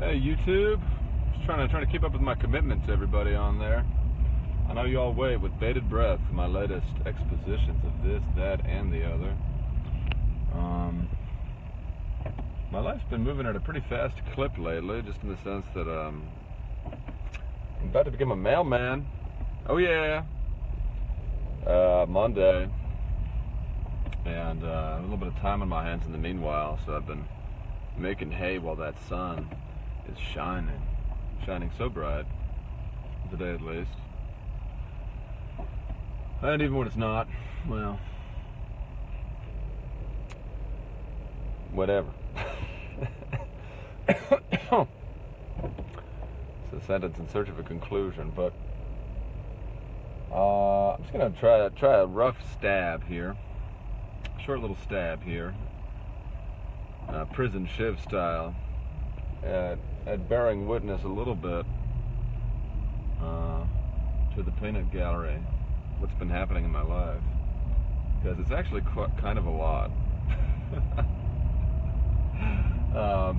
Hey YouTube, just trying to keep up with my commitment to everybody on there. I know you all wait with bated breath for my latest expositions of this, that, and the other. My life's been moving at a pretty fast clip lately, just in the sense that I'm about to become a mailman. Oh yeah, Monday, and a little bit of time on my hands in the meanwhile, so I've been making hay while that sun is shining so bright, today at least. And even when it's not, well, whatever. It's a sentence in search of a conclusion, but I'm just gonna try a rough stab here, short little stab here, prison shiv style, at bearing witness a little bit to the peanut gallery, what's been happening in my life, because it's actually kind of a lot.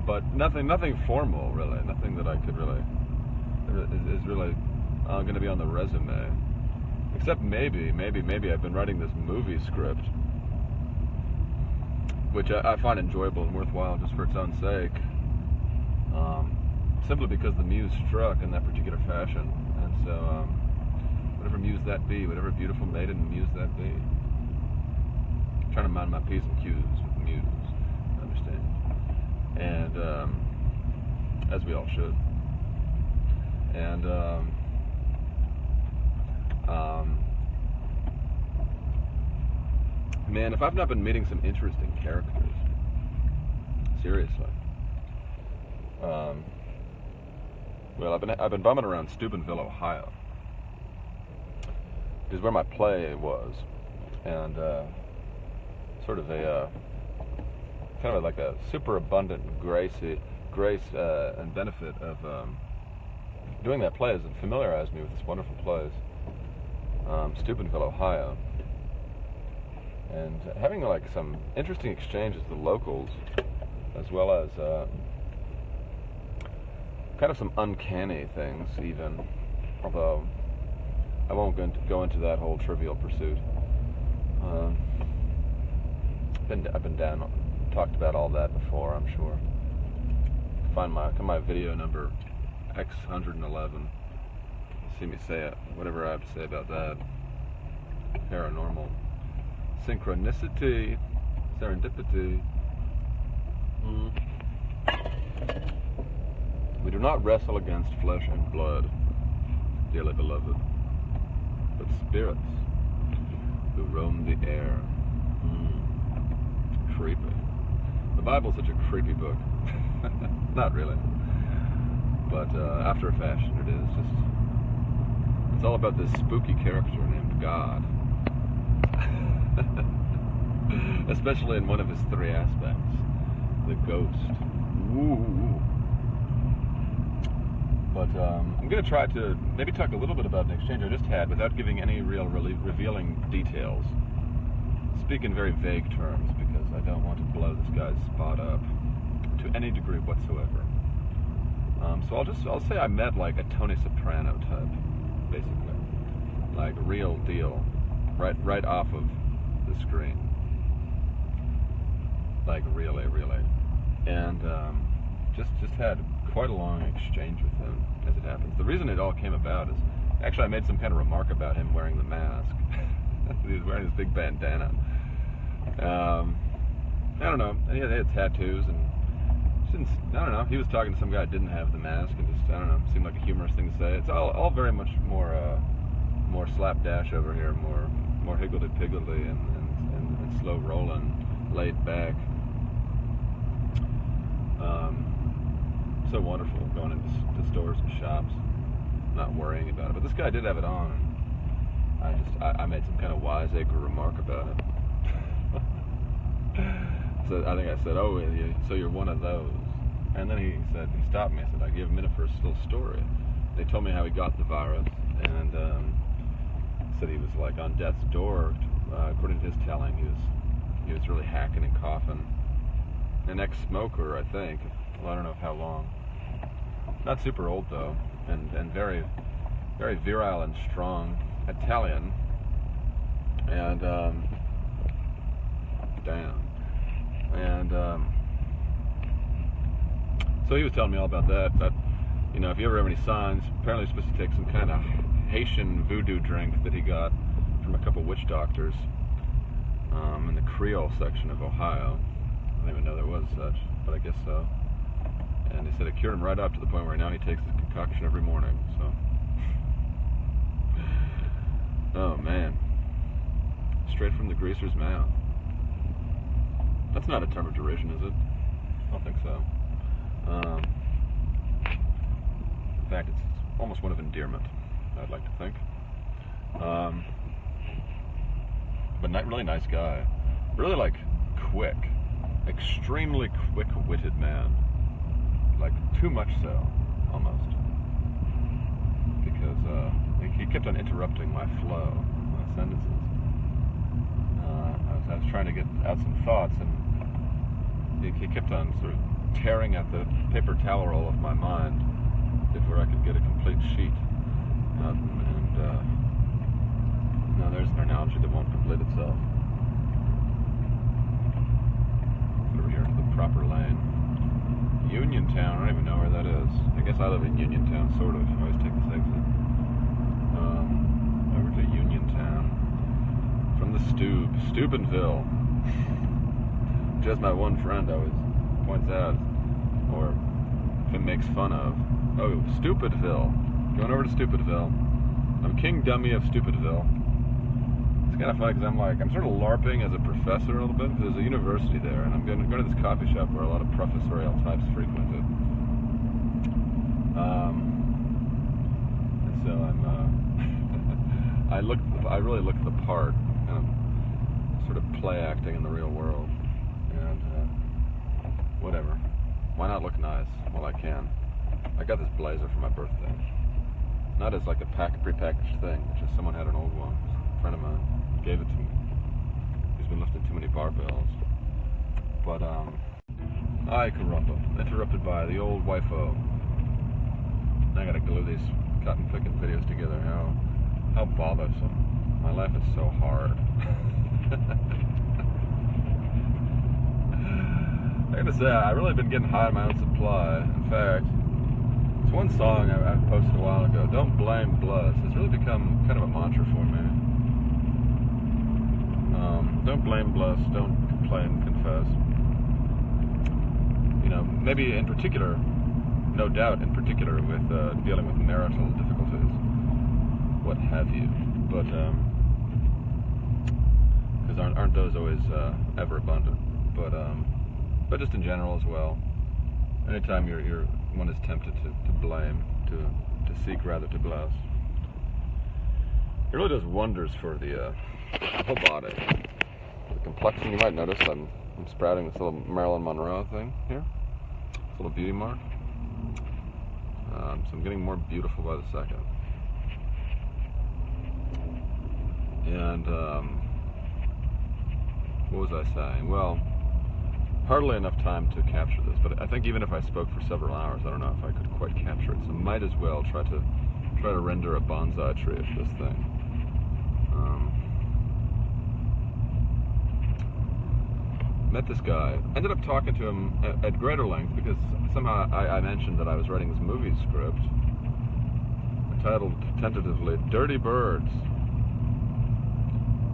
But nothing formal, really. Nothing that I could really is really going to be on the resume. Except maybe I've been writing this movie script, which I find enjoyable and worthwhile just for its own sake. Simply because the muse struck in that particular fashion, and so whatever muse that be, whatever beautiful maiden muse that be. I'm trying to mind my P's and Q's with the muse. Understand? And as we all should. And man, if I've not been meeting some interesting characters, seriously. Well, I've been bumming around Steubenville, Ohio, which is where my play was, and sort of a kind of like a super abundant grace and benefit of doing that play has familiarized me with this wonderful place, Steubenville, Ohio, and having like some interesting exchanges with the locals, as well as kind of some uncanny things even, although I won't go into that whole Trivial Pursuit. I've been down, talked about all that before, I'm sure. Find my video number X111. See me say it, whatever I have to say about that. Paranormal synchronicity, serendipity. We do not wrestle against flesh and blood, dearly beloved, but spirits who roam the air. Creepy. The Bible's such a creepy book. Not really, but after a fashion it is. It's all about this spooky character named God. Especially in one of his three aspects, the ghost. Woo. But I'm going to try to maybe talk a little bit about an exchange I just had without giving any real revealing details. Speak in very vague terms because I don't want to blow this guy's spot up to any degree whatsoever. So I'll say I met like a Tony Soprano type, basically, like real deal, right off of the screen, like really, and just had quite a long exchange with him as it happens. The reason it all came about is actually I made some kind of remark about him wearing the mask. He was wearing this big bandana. I don't know. And he had tattoos, and I don't know. He was talking to some guy that didn't have the mask, and just, I don't know, seemed like a humorous thing to say. It's all very much more slapdash over here, more higgledy-piggledy and slow rolling, laid back. So wonderful going into stores and shops, not worrying about it. But this guy did have it on, and I made some kind of wiseacre remark about it. So I think I said, "Oh, so you're one of those." And then he stopped me. I said, "I give a minute for a still story." They told me how he got the virus, and said he was like on death's door. According to his telling, he was really hacking and coughing. An ex-smoker, I think. Well, I don't know how long. Not super old though, and very, very virile and strong Italian. And so he was telling me all about that. But you know, if you ever have any signs, apparently you're supposed to take some kind of Haitian voodoo drink that he got from a couple witch doctors in the Creole section of Ohio. I didn't even know there was such, but I guess so. And he said it cured him right up to the point where now he takes this concoction every morning. So, oh man, straight from the greaser's mouth. That's not a term of derision, is it? I don't think so. In fact, it's almost one of endearment, I'd like to think. But not really nice guy. Really like quick, extremely quick-witted man. Like too much so, almost. Because he kept on interrupting my flow, my sentences. I was trying to get out some thoughts, and he kept on sort of tearing at the paper towel roll of my mind before I could get a complete sheet. Now there's an analogy that won't complete itself. Over here to the proper lane. Uniontown, I don't even know where that is. I guess I live in Uniontown, sort of. I always take this exit. Over to Uniontown. From the Steubenville. Which, as my one friend always points out, or if it makes fun of. Oh, Stupidville. Going over to Stupidville. I'm King Dummy of Stupidville. It's kind of funny because I'm sort of LARPing as a professor a little bit, because there's a university there, and I'm going to go to this coffee shop where a lot of professorial types frequent it. And so I really look the part, kind of sort of play acting in the real world, and whatever. Why not look nice while I can? I got this blazer for my birthday. Not as like a prepackaged thing, just someone had an old one. A friend of mine gave it to me. He's been lifting too many barbells. But, ay caramba. Interrupted by the old wifo. I gotta glue these cotton picking videos together. How bothersome. My life is so hard. I gotta say, I've really been getting high on my own supply. In fact, it's one song I posted a while ago, Don't Blame Bless. It's really become kind of a mantra for me. Don't blame Bless, don't complain, confess. You know, maybe in particular, no doubt in particular with dealing with marital difficulties, what have you. But, because aren't those always ever abundant? But just in general as well. Anytime one is tempted to blame, to seek rather to bless, it really does wonders for the whole body. The complexion, you might notice I'm sprouting this little Marilyn Monroe thing here, this little beauty mark. So I'm getting more beautiful by the second. And what was I saying? Well, hardly enough time to capture this, but I think even if I spoke for several hours, I don't know if I could quite capture it. So might as well try to render a bonsai tree of this thing. Met this guy. Ended up talking to him at greater length because somehow I mentioned that I was writing this movie script titled tentatively "Dirty Birds."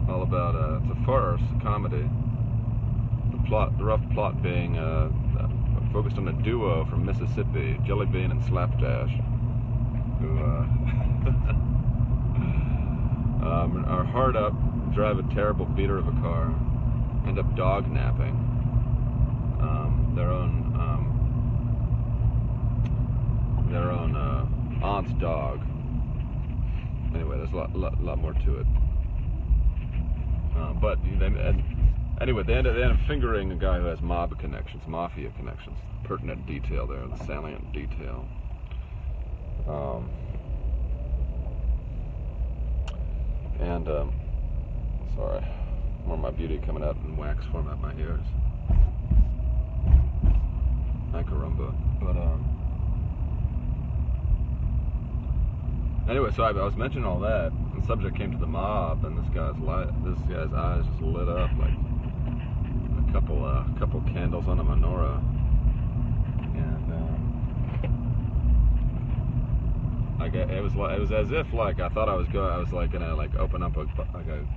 All about it's a farce, a comedy. The rough plot being focused on a duo from Mississippi, Jelly Bean and Slapdash, who are hard up, drive a terrible beater of a car, end up dog napping their own aunt's dog. Anyway, there's a lot more to it. But anyway, they end up fingering a guy who has mob connections, mafia connections. Pertinent detail there, the salient detail. Sorry, more of my beauty coming out in wax form out my ears. Ay caramba. But Anyway, so I was mentioning all that, and the subject came to the mob, and this guy's eyes just lit up like a couple candles on a menorah, and it was as if like I thought I was like gonna like open up a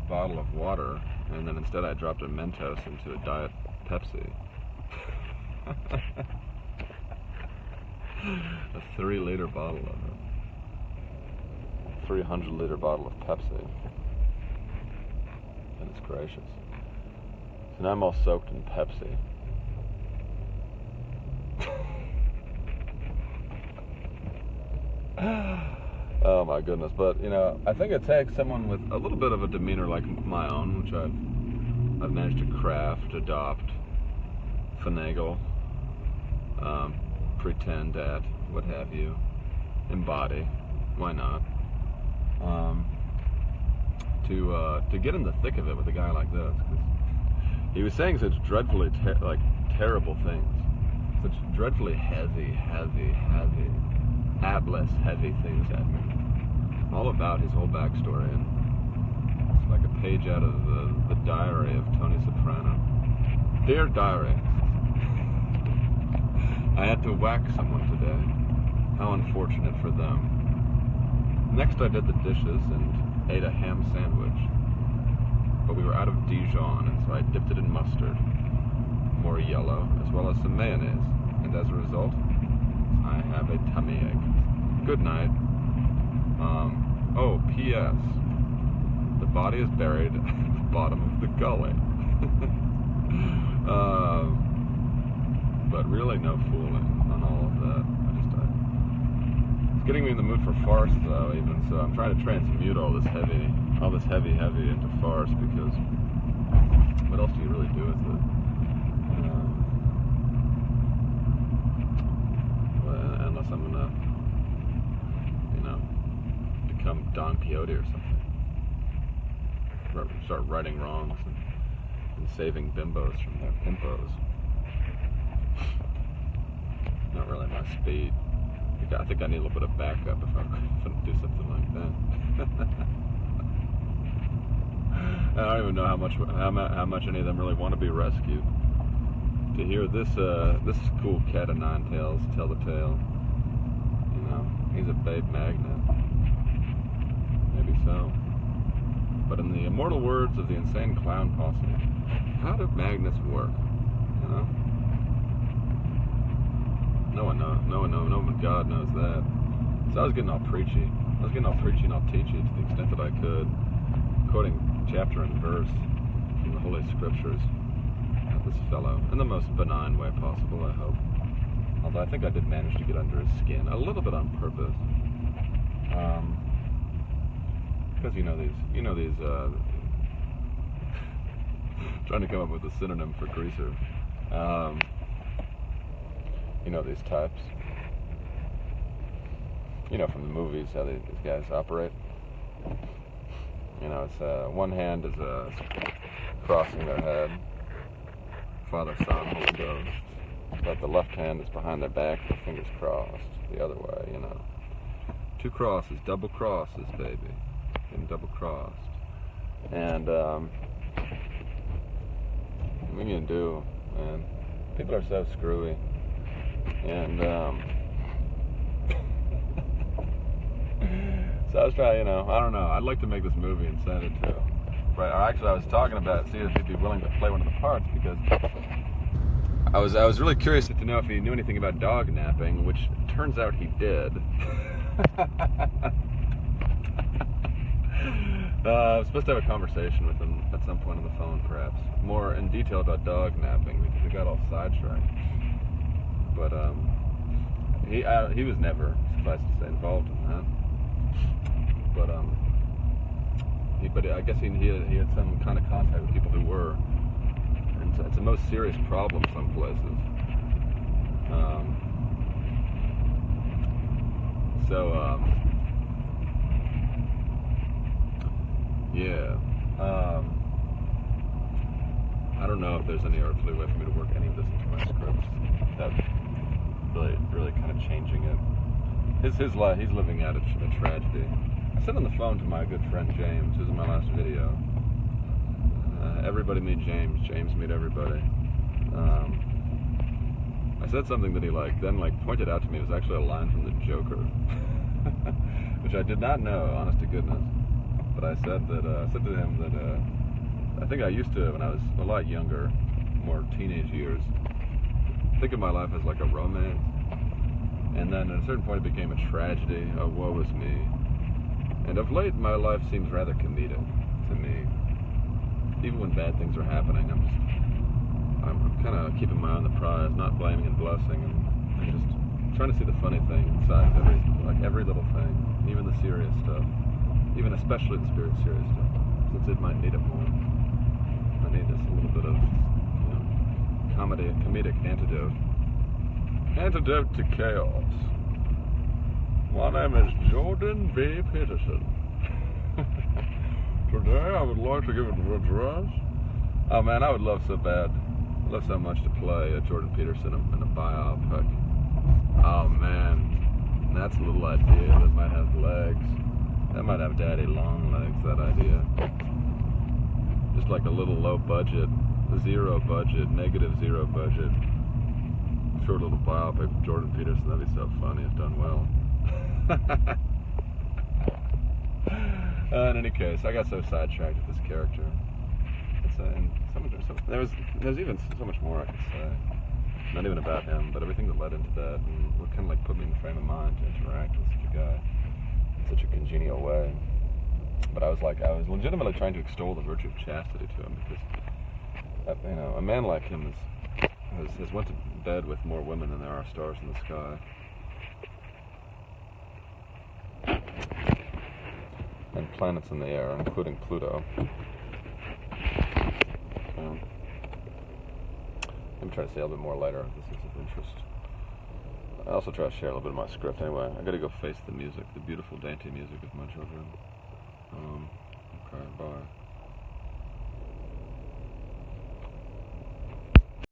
bottle of water, and then instead I dropped a Mentos into a Diet Pepsi. A 3-liter bottle of it. 300-liter bottle of Pepsi. Goodness gracious. So now I'm all soaked in Pepsi. Oh my goodness. But, you know, I think it takes someone with a little bit of a demeanor like my own, which I've managed to craft, adopt, finagle, pretend at, what have you, embody, why not, to get in the thick of it with a guy like this, because he was saying such dreadfully terrible things, such dreadfully heavy Atlas heavy things at me, all about his whole backstory, and it's like a page out of the diary of Tony Soprano. Dear diary, I had to whack someone today. How unfortunate for them. Next I did the dishes and ate a ham sandwich. But we were out of Dijon, and so I dipped it in mustard, more yellow, as well as some mayonnaise. And as a result, I have a tummy ache. Good night. Oh, P.S. The body is buried at the bottom of the gully. But really no fooling on all of that. It's getting me in the mood for farce though, even so I'm trying to transmute all this heavy into farce, because what else do you really do with it? Unless I'm gonna, you know, become Don Quixote or something. Start righting wrongs and saving bimbos from their pimpos. Not really my speed. I think I need a little bit of backup if I'm going to do something like that. I don't even know how much any of them really want to be rescued. To hear this cool cat of nine tails tell the tale, you know, he's a babe magnet. Maybe so. But in the immortal words of the Insane Clown Posse, how do magnets work? You know? No one knows. No one, God knows that. So I was getting all preachy. And all teachy to the extent that I could, quoting chapter and verse from the Holy Scriptures of this fellow in the most benign way possible, I hope. Although I think I did manage to get under his skin a little bit on purpose, because you know these. Trying to come up with a synonym for greaser. You know these types. You know from the movies how these guys operate. You know, it's one hand is crossing their head, Father, Son, Holy Ghost, but the left hand is behind their back, the fingers crossed the other way. You know, 2 crosses, double crosses, baby, getting double crossed, and what are you gonna do, man? People are so screwy. And so I was trying, you know, I don't know. I'd like to make this movie and send it to him. Right? Or actually, I was talking about seeing if he'd be willing to play one of the parts, because I was really curious to know if he knew anything about dog napping, which turns out he did. I was supposed to have a conversation with him at some point on the phone, perhaps more in detail about dog napping, because we got all sidetracked. But he was never, suffice to say, involved in that. But I guess he had some kind of contact with people who were, and it's a most serious problem some places. I don't know if there's any earthly way for me to work any of this into my script without really kind of changing it. his life, he's living out a tragedy. I said on the phone to my good friend James, who's in my last video. Everybody meet James. James meet everybody. I said something that he then pointed out to me. It was actually a line from the Joker, which I did not know, honest to goodness. But I said to him that I think I used to, when I was a lot younger, more teenage years, think of my life as like a romance, and then at a certain point it became a tragedy. Oh, woe is me. And of late, my life seems rather comedic to me. Even when bad things are happening, I'm kind of keeping my eye on the prize, not blaming and blessing, and just trying to see the funny thing inside of every little thing, even the serious stuff, even especially the serious stuff, since it might need it more. I need this a little bit of, comedic antidote. Antidote to chaos. My name is Jordan B. Peterson. Today I would like to give an address. Oh man, I would love so much to play Jordan Peterson in a biopic. Oh man, that's a little idea that might have legs. That might have daddy long legs, that idea. Just like a little low budget, negative zero budget, short little biopic of Jordan Peterson. That'd be so funny if done well. In any case, I got so sidetracked with this character. There's even so much more I could say. Not even about him, but everything that led into that, and what kind of put me in the frame of mind to interact with such a guy in such a congenial way. But I was legitimately trying to extol the virtue of chastity to him, because a man like him has went to bed with more women than there are stars in the sky. And planets in the air, including Pluto. Let me try to say a little bit more later if this is of interest. I also try to share a little bit of my script. Anyway, I gotta go face the music, the beautiful, dainty music of my children. Okay, bye.